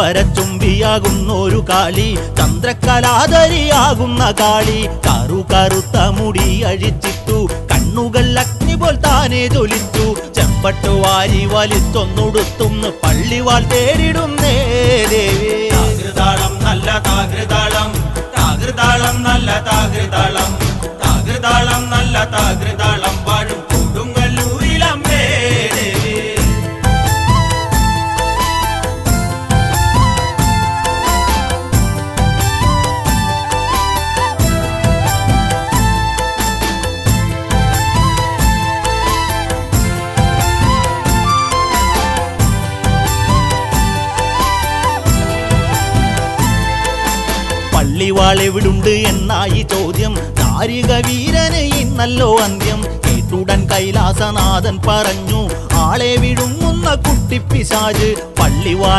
അമ്പരച്ചുംബിയാകുന്നൊരു കാളി, ചന്ദ്രകലാധരിയാകുന്ന കാളി. കറുത്ത മുടി അഴിച്ചിട്ടു, കണ്ണുകൾ അഗ്നി പോൽ താനെ ജ്വലിച്ചു. ചെമ്പട്ടു വാരി വലിച്ചൊന്നുടുത്തുന്ന് പള്ളിവാൾ തേടിടുന്നേ ദേവി. താകൃതാളം നല്ല താകൃതാളം, താകൃതാളം നല്ല താകൃതാളം, താകൃതാളം നല്ല താകൃതാളം വാഴും കൊടുങ്ങല്ലൂരിലമ്മേ ദേവി. പള്ളിവാൾ എവിടുണ്ട് എന്നായി ചോദ്യം, നാരിക വീരന് ഇന്നല്ലോ അന്ത്യം. കേട്ടുടൻ കൈലാസനാഥൻ പറഞ്ഞു, ആളെ വിഴുങ്ങുന്ന കുട്ടിപ്പിശാച്. പള്ളിവാൾ